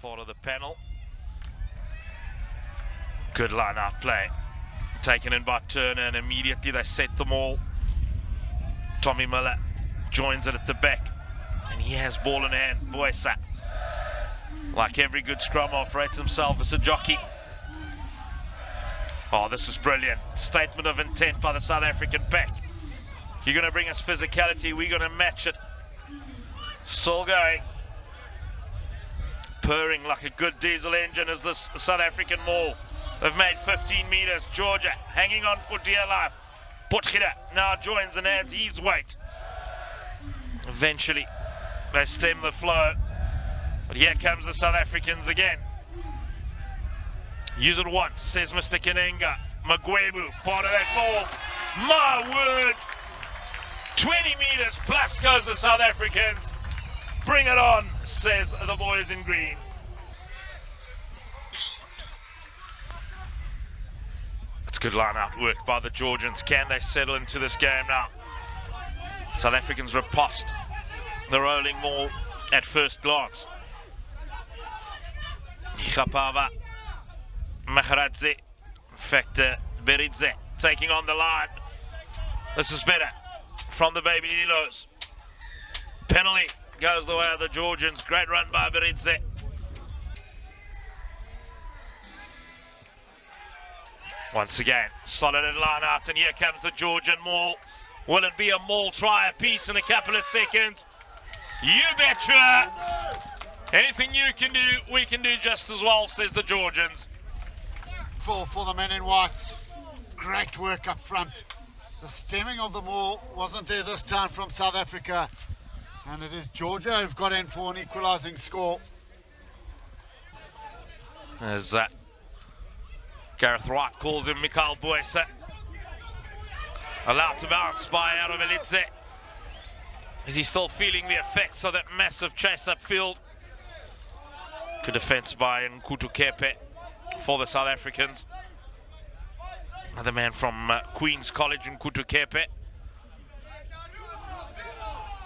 part of the panel. Good line-out play. Taken in by Turner, and immediately they set them all. Tommy Miller joins it at the back, and he has ball in hand. Boysa, like every good scrum half, rates himself as a jockey. Oh, this is brilliant. Statement of intent by the South African pack. You're going to bring us physicality, we're going to match it. Still going. Purring like a good diesel engine is this South African maul. They've made 15 meters. Georgia hanging on for dear life. Potgieter now joins and adds his weight. Eventually, they stem the flow. But here comes the South Africans again. Use it once, says Mr. Kanenga. Magwebu, part of that maul. My word! 20 meters plus goes the South Africans. Bring it on, says the boys in green. It's good line-out work by the Georgians. Can they settle into this game now? South Africans riposte the rolling maul at first glance. Chapava, Maharadze, in fact, Beridze taking on the line. This is better from the Baby Lilos. Penalty goes the way of the Georgians. Great run by Beridze. Once again, solid line out, and here comes the Georgian maul. Will it be a maul try apiece in a couple of seconds? You betcha! Anything you can do, we can do just as well, says the Georgians. For the men in white, great work up front. The stemming of the maul wasn't there this time from South Africa, and it is Georgia who've got in for an equalising score. As Gareth Wright calls him Mikhail Boysa. Allowed to bounce by Aravelidze. Is he still feeling the effects of that massive chase upfield? Good defence by Nkutu Kepe for the South Africans. Another man from Queen's College, Nkutu Kepe.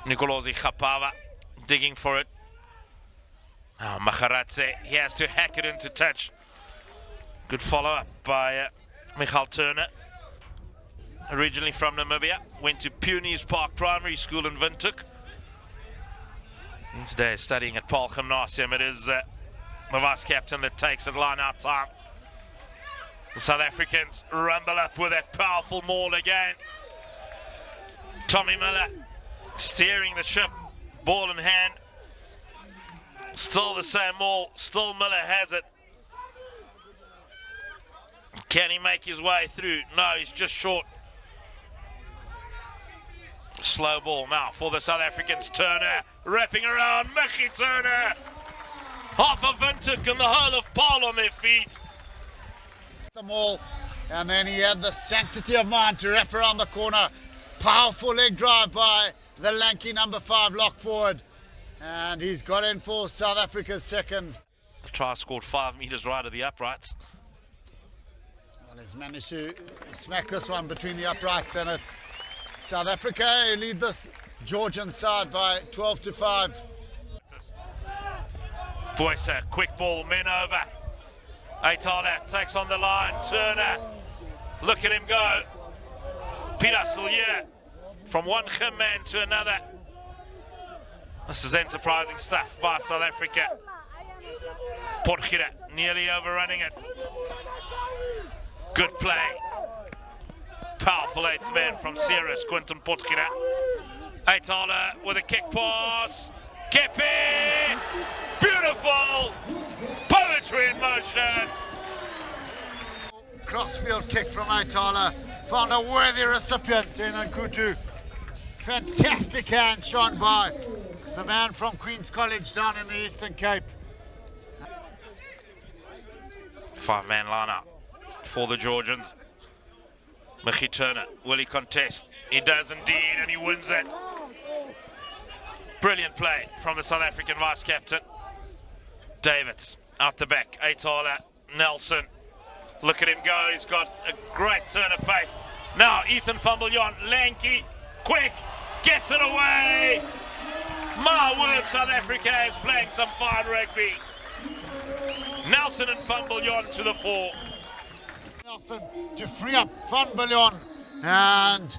Nicolosi Chapava digging for it. Oh, Maharadze, he has to hack it into touch. Good follow-up by Michael Turner. Originally from Namibia, went to Punis Park Primary School in Windhoek. These days studying at Paul Gymnasium. It is the vice-captain that takes it line out time. The South Africans rumble up with that powerful maul again. Tommy Miller steering the ship, ball in hand. Still the same maul, still Miller has it. Can he make his way through? No, he's just short. Slow ball now for the South Africans. Turner wrapping around. Mickey Turner. Half of Windhoek and the whole of Paul on their feet. The maul, and then he had the sanctity of mind to wrap around the corner. Powerful leg drive by the lanky number 5 lock forward. And he's got in for South Africa's second. The try scored 5 meters right of the uprights. Well, he's managed to smack this one between the uprights, and it's South Africa who lead this Georgian side by 12-5. Boysa, quick ball, men over. Aitala takes on the line. Turner, look at him go. Peter Sillier from one man to another. This is enterprising stuff by South Africa. Potgieter nearly overrunning it. Good play. Powerful 8th man from Ceres, Quinton Potgieter. Aitala with a kick pass. Kepe! Beautiful! Poetry in motion! Crossfield kick from Aitala. Found a worthy recipient in Nkutu. Fantastic hand shown by the man from Queen's College down in the Eastern Cape. 5-man lineup for the Georgians. Mickey Turner, will he contest? He does indeed, and he wins it. Brilliant play from the South African vice-captain. Davids out the back. Aitala, Nelson. Look at him go. He's got a great turn of pace. Now Ethan Fumbleyon, lanky, quick, gets it away. My word, South Africa is playing some fine rugby. Nelson and Fambiljon to the fore. Nelson to free up Fambiljon, and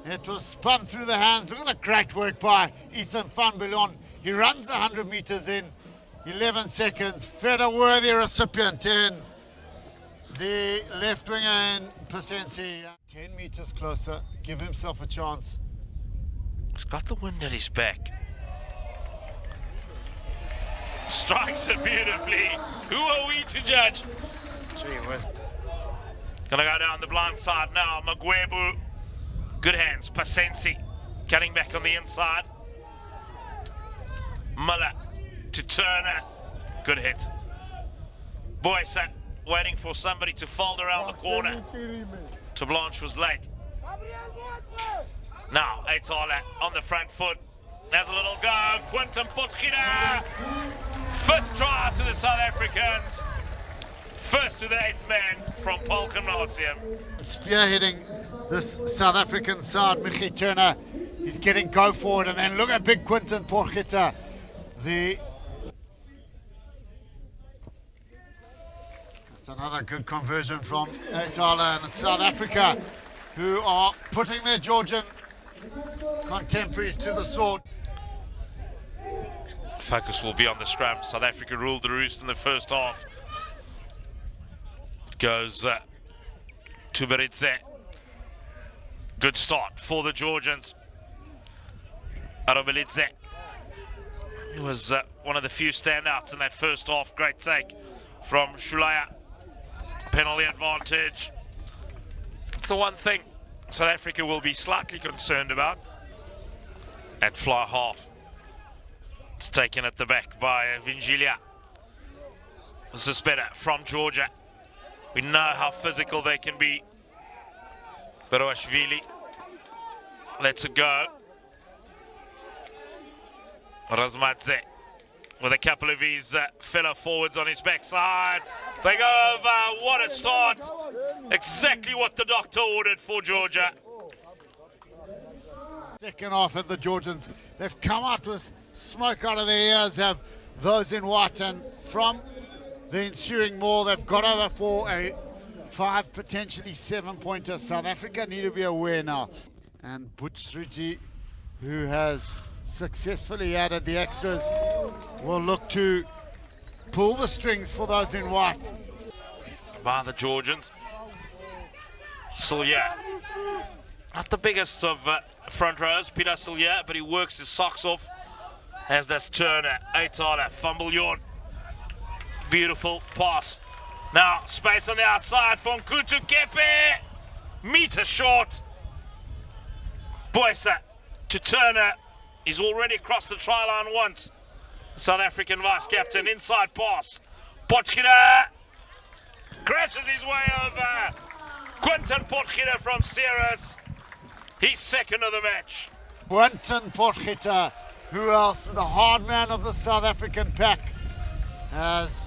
it was spun through the hands. Look at the great work by Ethan Fambiljon. He runs 100 meters in 11 seconds. Fed a worthy recipient in the left winger in Pasensi. 10 meters closer, give himself a chance. He's got the wind at his back. Strikes it beautifully. Who are we to judge? Gee whiz. Gonna go down the blind side now. Magwebu. Good hands. Pasensi cutting back on the inside. Muller to Turner. Good hit. Boysa waiting for somebody to fold around the corner. To Blanche was late. Now, Eitala on the front foot. There's a little go. Quinton Potgieter. 5th try to the South Africans. First to the 8th man from Paul Gymnasium. Spearheading this South African side, Michi Turner. He's getting go forward, and then look at big Quinton Potgieter. That's another good conversion from Eitala, and it's South Africa who are putting their Georgian contemporaries to the sword. Focus will be on the scrum. South Africa ruled the roost in the first half. It goes to Beridze. Good start for the Georgians. Arobelidze. He was one of the few standouts in that first half. Great take from Shulaya. Penalty advantage. It's the one thing South Africa will be slightly concerned about at fly half. It's taken at the back by Vingilia. This is better from Georgia. We know how physical they can be. Beroashvili lets it go. Razmadze with a couple of his fellow forwards on his backside. They go over. What a start. Exactly what the doctor ordered for Georgia. Second half of the Georgians. They've come out with smoke out of their ears, have those in white, and from the ensuing maul, they've got over for a 5, potentially 7-pointer. South Africa need to be aware now. And Butch Sruji, who has successfully added the extras, will look to pull the strings for those in white. By the Georgians. Sillier. Not the biggest of front rows, Peter Sillier, but he works his socks off, as does Turner. Eitala, Fambiljon. Beautiful pass. Now, space on the outside for Nkutu Kepe. Meter short. Boysa to Turner. He's already crossed the try line once. South African vice captain, inside pass. Potgieter crashes his way over. Quinton Potgieter from Ceres. He's second of the match. Quinton Potgieter, who else? The hard man of the South African pack, has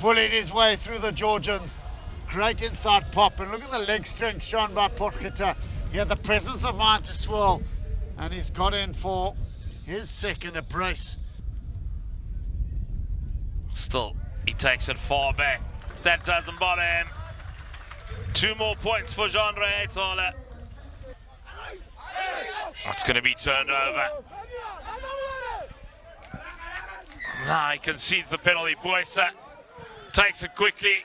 bullied his way through the Georgians. Great inside pop, and look at the leg strength shown by Potgieter. He had the presence of mind to swirl, and he's got in for his second brace. Still, he takes it far back. That doesn't bother him. 2 more points for Jean-Ray Eitala. That's going to be turned over. Now he concedes the penalty. Boysa takes it quickly.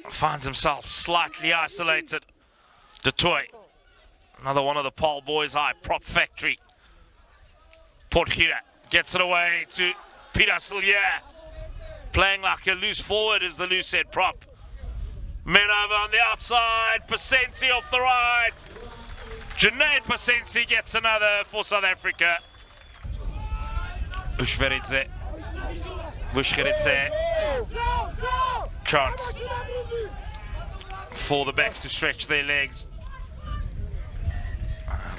Finds himself slightly isolated. Detoy, another one of the Paul boys' high prop factory. Potgieter gets it away to Peter Sillier. Playing like a loose forward is the loose head prop. Men over on the outside. Pasensi off the right. Junaid Pasensi gets another for South Africa. Ushveridze. Vushkeridze. Chance for the backs to stretch their legs.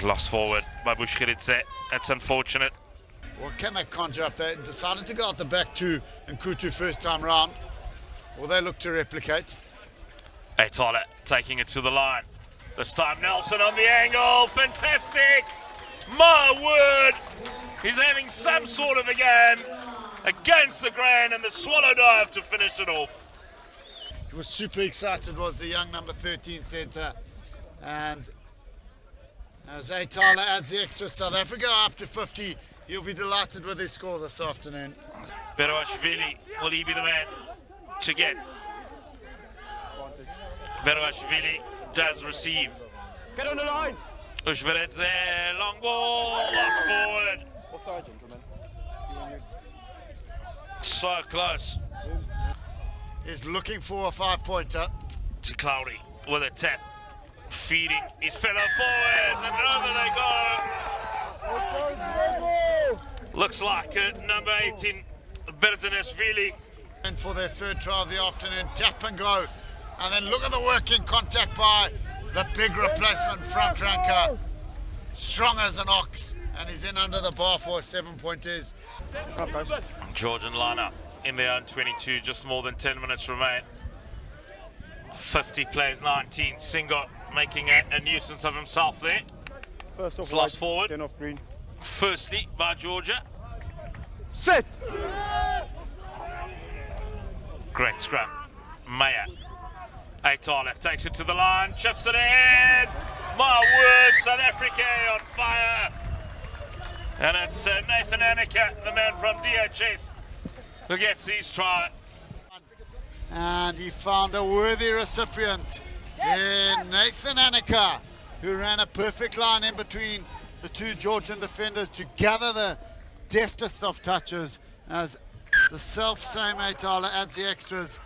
Lost forward by Vushkeridze. That's unfortunate. What can they conjure up? They decided to go out the back to Nkutu first time round. Will they look to replicate? Eitala taking it to the line. This time Nelson on the angle. Fantastic! My word! He's having some sort of a game. against the grain and the swallow dive to finish it off. He was super excited, was the young number 13 centre. And as Tyler adds the extra, South Africa up to 50. He'll be delighted with his score this afternoon. Beroashvili, will he be the man to get? Beroashvili does receive. Get on the line! Ushveredze, long ball, lost forward. What side, gentlemen? So close Is looking for a 5-pointer. to Cloudy with a tap, feeding his fellow forwards, and over they go. Looks like number 18, Beroashvili. And for their third try of the afternoon, tap and go. And then look at the working contact by the big replacement front ranker. Strong as an ox. And he's in under the bar for 7-pointers. Georgian lineup in their own 22, just more than 10 minutes remain. 50 plays 19, Singo making a nuisance of himself there. First off, Lost forward. then off green. Firstly by Georgia. Set! Great scrum. Meyer. Eitala takes it to the line, chips it in. My word, South Africa on fire. And it's Nathan Anneka, the man from DHS, who gets his try. And he found a worthy recipient in Nathan Anneka, who ran a perfect line in between the two Georgian defenders to gather the deftest of touches as the self-same Eitala adds the extras.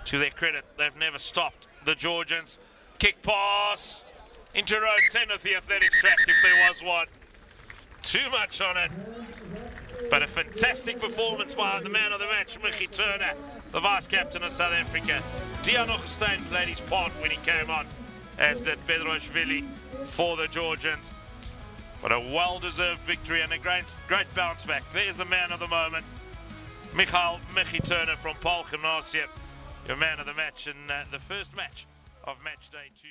To their credit, they've never stopped the Georgians. Kick pass into row 10 of the athletics track if there was one. Too much on it. But a fantastic performance by the man of the match, Mickey Turner, the vice-captain of South Africa. Deon Oggestein played his part when he came on, as did Beroashvili for the Georgians. But a well-deserved victory and a great bounce back. There's the man of the moment, Mickey Turner from Paul Gymnasium, your man of the match in the first match of match day 2.